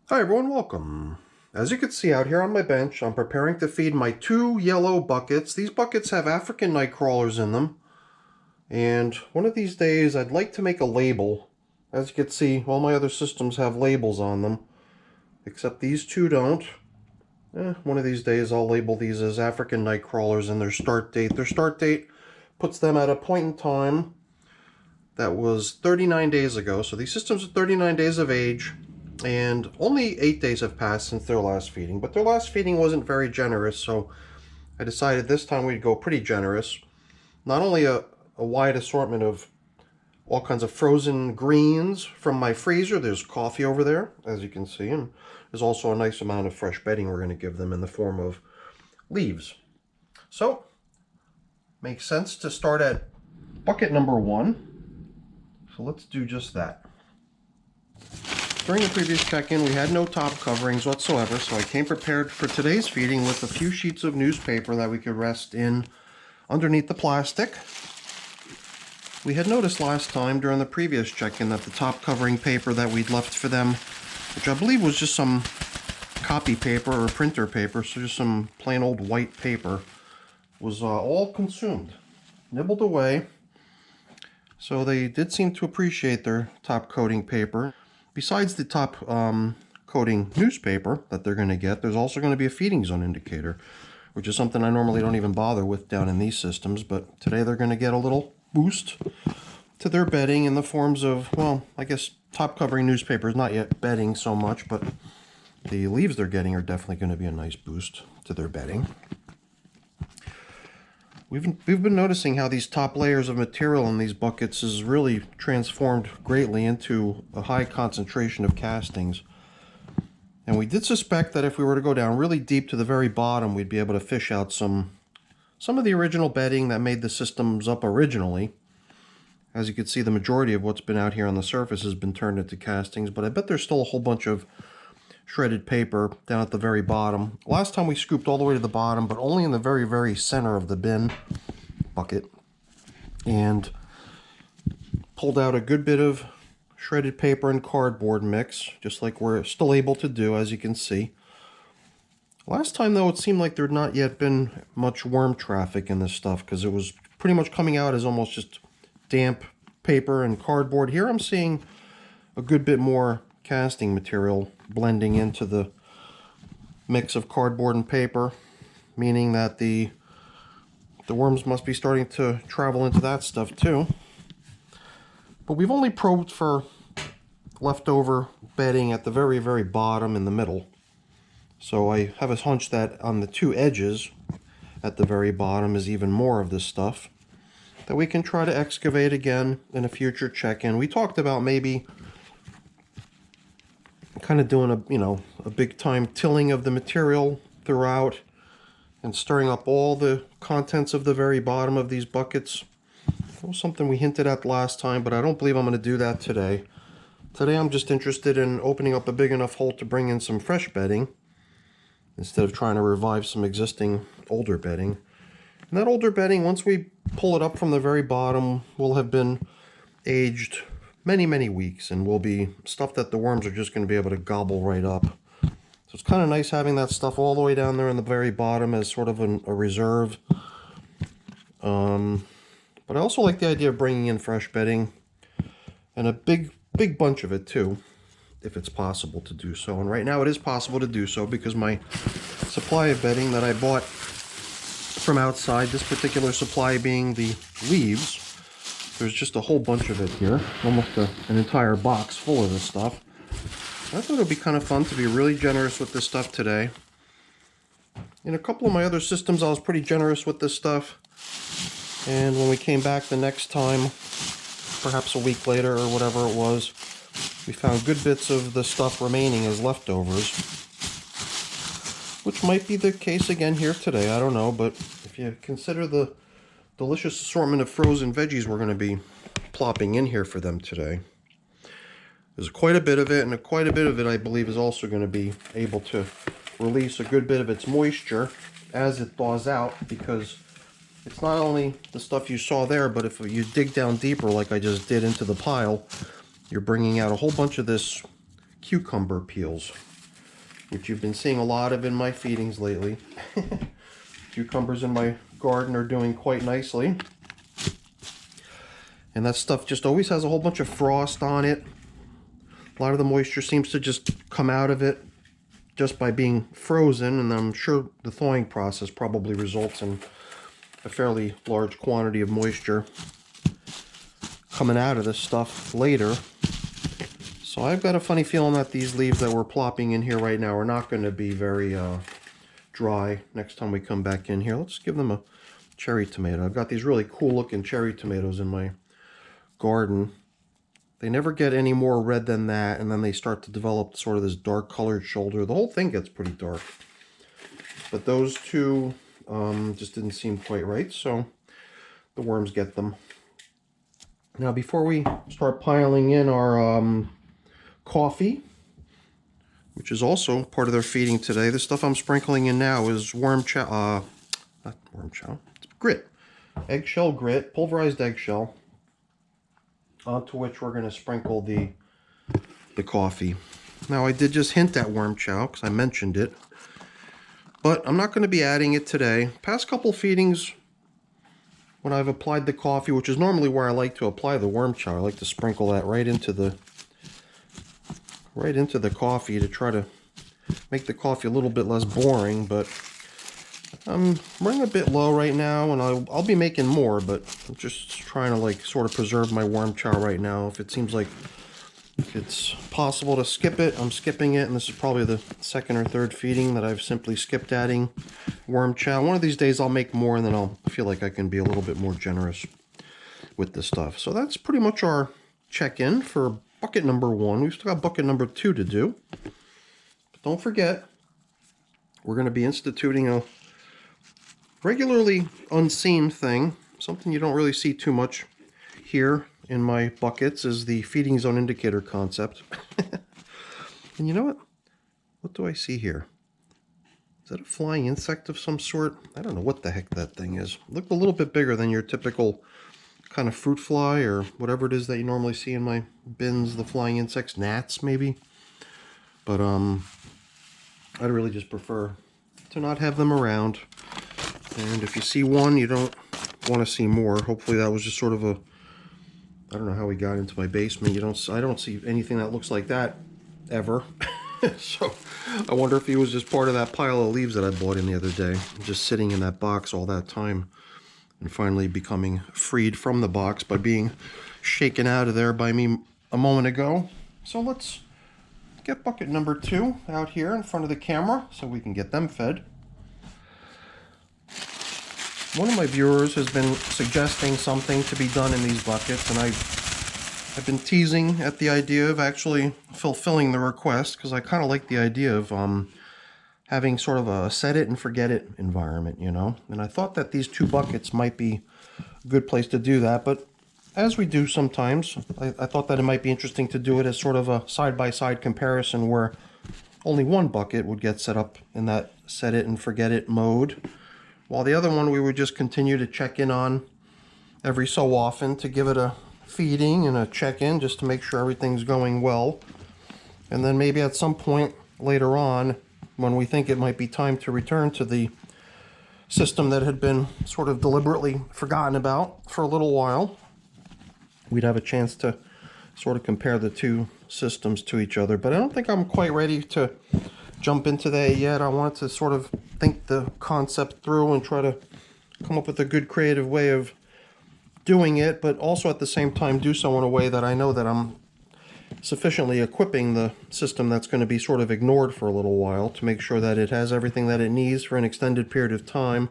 Hi everyone, welcome. As you can see out here on my bench, I'm preparing to feed my 2 yellow buckets. These buckets have African night crawlers in them. And one of these days I'd like to make a label. As you can see, all my other systems have labels on them, except these two don't. One of these days I'll label these as African night crawlers and their start date. Their start date puts them at a point in time that was 39 days ago. So these systems are 39 days of age. And only 8 days have passed since their last feeding, but their last feeding wasn't very generous, so I decided this time we'd go pretty generous. Not only a wide assortment of all kinds of frozen greens from my freezer, there's coffee over there, as you can see, and there's also a nice amount of fresh bedding we're going to give them in the form of leaves. So, makes sense to start at bucket number 1, so let's do just that. During the previous check-in, we had no top coverings whatsoever, so I came prepared for today's feeding with a few sheets of newspaper that we could rest in underneath the plastic. We had noticed last time during the previous check-in that the top covering paper that we'd left for them, which I believe was just some copy paper or printer paper, so just some plain old white paper, was all consumed, nibbled away. So they did seem to appreciate their top coating paper. Besides the top coating newspaper that they're going to get, there's also going to be a feeding zone indicator, which is something I normally don't even bother with down in these systems, but today they're going to get a little boost to their bedding in the forms of, well, I guess top covering newspaper is not yet bedding so much, but the leaves they're getting are definitely going to be a nice boost to their bedding. We've been noticing how these top layers of material in these buckets is really transformed greatly into a high concentration of castings. And we did suspect that if we were to go down really deep to the very bottom, we'd be able to fish out some of the original bedding that made the systems up originally. As you can see, the majority of what's been out here on the surface has been turned into castings, but I bet there's still a whole bunch of shredded paper down at the very bottom. Last time we scooped all the way to the bottom, but only in the very, very center of the bin bucket, and pulled out a good bit of shredded paper and cardboard mix, just like we're still able to do, as you can see. Last time, though, it seemed like there had not yet been much worm traffic in this stuff, because it was pretty much coming out as almost just damp paper and cardboard. Here I'm seeing a good bit more casting material blending into the mix of cardboard and paper, meaning that the worms must be starting to travel into that stuff too. But we've only probed for leftover bedding at the very, very bottom in the middle. So I have a hunch that on the two edges at the very bottom is even more of this stuff that we can try to excavate again in a future check-in. We talked about maybe kind of doing a big time tilling of the material throughout and stirring up all the contents of the very bottom of these buckets. That was something we hinted at last time, but I don't believe I'm going to do that today. Today I'm just interested in opening up a big enough hole to bring in some fresh bedding instead of trying to revive some existing older bedding. And that older bedding, once we pull it up from the very bottom, will have been aged many, many weeks, and will be stuff that the worms are just going to be able to gobble right up. So it's kind of nice having that stuff all the way down there in the very bottom as sort of a reserve. But I also like the idea of bringing in fresh bedding, and a big bunch of it too, if it's possible to do so. And right now it is possible to do so because my supply of bedding that I bought from outside, this particular supply being the leaves, there's just a whole bunch of it here, almost an entire box full of this stuff. I thought it would be kind of fun to be really generous with this stuff today. In a couple of my other systems, I was pretty generous with this stuff. And when we came back the next time, perhaps a week later or whatever it was, we found good bits of the stuff remaining as leftovers. Which might be the case again here today, I don't know, but if you consider the delicious assortment of frozen veggies we're going to be plopping in here for them today, there's quite a bit of it, and quite a bit of it I believe is also going to be able to release a good bit of its moisture as it thaws out, because it's not only the stuff you saw there, but if you dig down deeper like I just did into the pile, you're bringing out a whole bunch of this cucumber peels. which you've been seeing a lot of in my feedings lately. Cucumbers in my garden are doing quite nicely. And that stuff just always has a whole bunch of frost on it. A lot of the moisture seems to just come out of it just by being frozen, and I'm sure the thawing process probably results in a fairly large quantity of moisture coming out of this stuff later. So I've got a funny feeling that these leaves that we're plopping in here right now are not going to be very dry next time we come back in here. Let's give them a cherry tomato. I've got these really cool looking cherry tomatoes in my garden. They never get any more red than that, and then they start to develop sort of this dark colored shoulder. The whole thing gets pretty dark. But those two just didn't seem quite right, so the worms get them. Now before we start piling in our coffee, which is also part of their feeding today, the stuff I'm sprinkling in now is not worm chow, it's grit. Eggshell grit, pulverized eggshell, onto which we're going to sprinkle the coffee. Now I did just hint at worm chow because I mentioned it, but I'm not going to be adding it today. Past couple feedings, when I've applied the coffee, which is normally where I like to apply the worm chow, I like to sprinkle that right into the coffee to try to make the coffee a little bit less boring. But I'm running a bit low right now, and I'll be making more, but I'm just trying to like sort of preserve my worm chow right now. If it seems like it's possible to skip it, I'm skipping it, and this is probably the second or third feeding that I've simply skipped adding worm chow. One of these days I'll make more, and then I'll feel like I can be a little bit more generous with the stuff. So that's pretty much our check-in for bucket number 1. We've still got bucket number 2 to do. But don't forget, we're going to be instituting a regularly unseen thing, something you don't really see too much here in my buckets, is the feeding zone indicator concept. And you know what? What do I see here? Is that a flying insect of some sort? I don't know what the heck that thing is. It looked a little bit bigger than your typical kind of fruit fly or whatever it is that you normally see in my bins, the flying insects, gnats maybe. But I'd really just prefer to not have them around. And if you see one, you don't want to see more. Hopefully that was just sort of a, I don't know how we got into my basement. I don't see anything that looks like that ever. So I wonder if he was just part of that pile of leaves that I bought in the other day, just sitting in that box all that time and finally becoming freed from the box by being shaken out of there by me a moment ago. So let's get bucket number 2 out here in front of the camera so we can get them fed. One of my viewers has been suggesting something to be done in these buckets, and I've been teasing at the idea of actually fulfilling the request, because I kind of like the idea of having sort of a set it and forget it environment, you know. And I thought that these 2 buckets might be a good place to do that, but as we do sometimes, I thought that it might be interesting to do it as sort of a side-by-side comparison where only one bucket would get set up in that set it and forget it mode, while the other one we would just continue to check in on every so often to give it a feeding and a check-in just to make sure everything's going well. And then maybe at some point later on, when we think it might be time to return to the system that had been sort of deliberately forgotten about for a little while, we'd have a chance to sort of compare the 2 systems to each other. But I don't think I'm quite ready to jump into that yet. I want to sort of think the concept through and try to come up with a good creative way of doing it, but also at the same time do so in a way that I know that I'm sufficiently equipping the system that's going to be sort of ignored for a little while to make sure that it has everything that it needs for an extended period of time,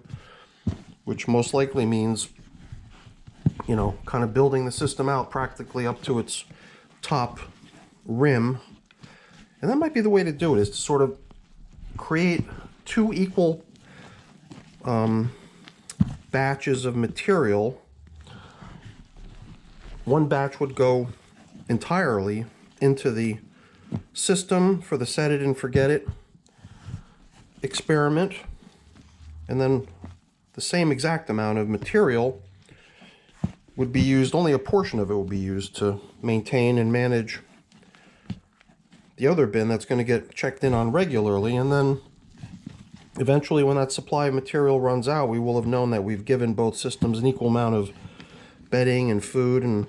which most likely means, you know, kind of building the system out practically up to its top rim. And that might be the way to do it, is to sort of create 2 equal batches of material. One batch would go entirely into the system for the set it and forget it experiment, and then the same exact amount of material would be used, only a portion of it will be used to maintain and manage the other bin that's going to get checked in on regularly, and then eventually when that supply of material runs out, we will have known that we've given both systems an equal amount of bedding and food, and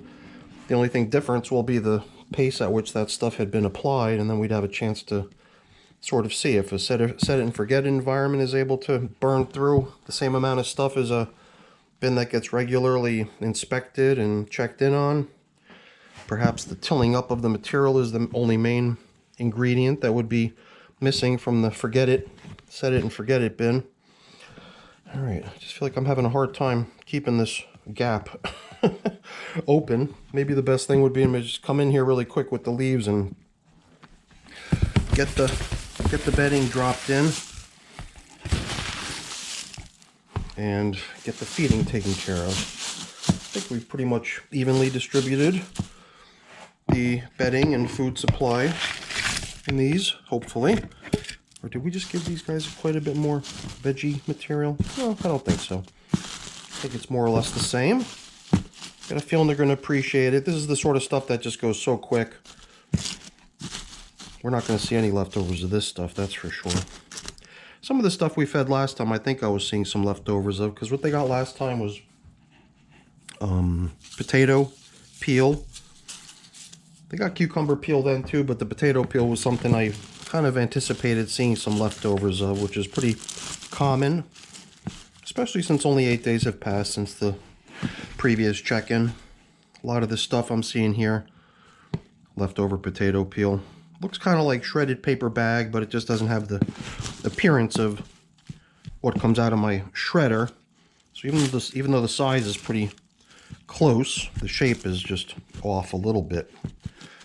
the only thing difference will be the pace at which that stuff had been applied, and then we'd have a chance to sort of see if a set it and forget it environment is able to burn through the same amount of stuff as a bin that gets regularly inspected and checked in on. Perhaps the tilling up of the material is the only main ingredient that would be missing from the set it and forget it bin. All right, I just feel like I'm having a hard time keeping this gap open. Maybe the best thing would be to just come in here really quick with the leaves and get the bedding dropped in and get the feeding taken care of. I think we've pretty much evenly distributed the bedding and food supply in these, hopefully. Or did we just give these guys quite a bit more veggie material? No, I don't think so. I think it's more or less the same. Got a feeling they're going to appreciate it. This is the sort of stuff that just goes so quick. We're not going to see any leftovers of this stuff, that's for sure. Some of the stuff we fed last time, I think I was seeing some leftovers of, because what they got last time was potato peel. They got cucumber peel then too, but the potato peel was something I kind of anticipated seeing some leftovers of, which is pretty common, especially since only 8 days have passed since the previous check-in. A lot of the stuff I'm seeing here, leftover potato peel. Looks kind of like shredded paper bag, but it just doesn't have the appearance of what comes out of my shredder. So even though the size is pretty close, the shape is just off a little bit,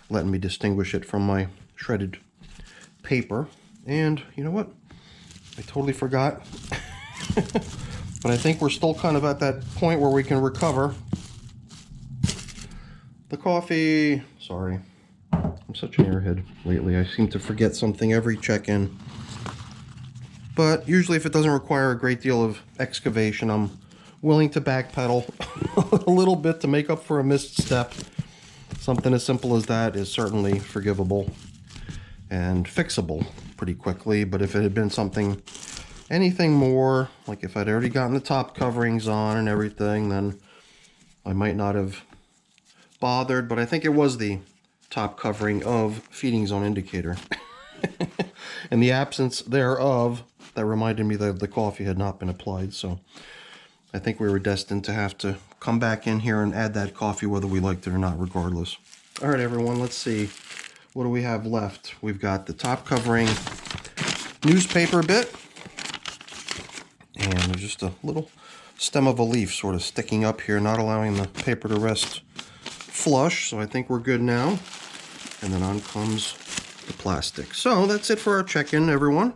letting me distinguish it from my shredded paper. And you know what? I totally forgot. But I think we're still kind of at that point where we can recover. The coffee, sorry. I'm such an airhead lately. I seem to forget something every check-in. But usually if it doesn't require a great deal of excavation, I'm willing to backpedal a little bit to make up for a missed step. Something as simple as that is certainly forgivable and fixable pretty quickly. But if it had been anything more, like if I'd already gotten the top coverings on and everything, then I might not have bothered. But I think it was the top covering of feeding zone indicator and the absence thereof that reminded me that the coffee had not been applied. So I think we were destined to have to come back in here and add that coffee whether we liked it or not, regardless. All right, everyone, let's see. What do we have left? We've got the top covering newspaper bit, and there's just a little stem of a leaf sort of sticking up here, not allowing the paper to rest flush. So I think we're good now. And then on comes the plastic. So that's it for our check-in, everyone,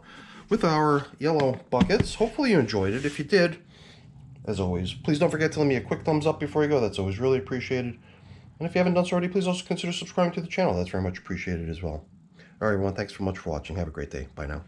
with our yellow buckets. Hopefully you enjoyed it. If you did, as always, please don't forget to leave me a quick thumbs up before you go. That's always really appreciated. And if you haven't done so already, please also consider subscribing to the channel. That's very much appreciated as well. All right, everyone, thanks so much for watching. Have a great day. Bye now.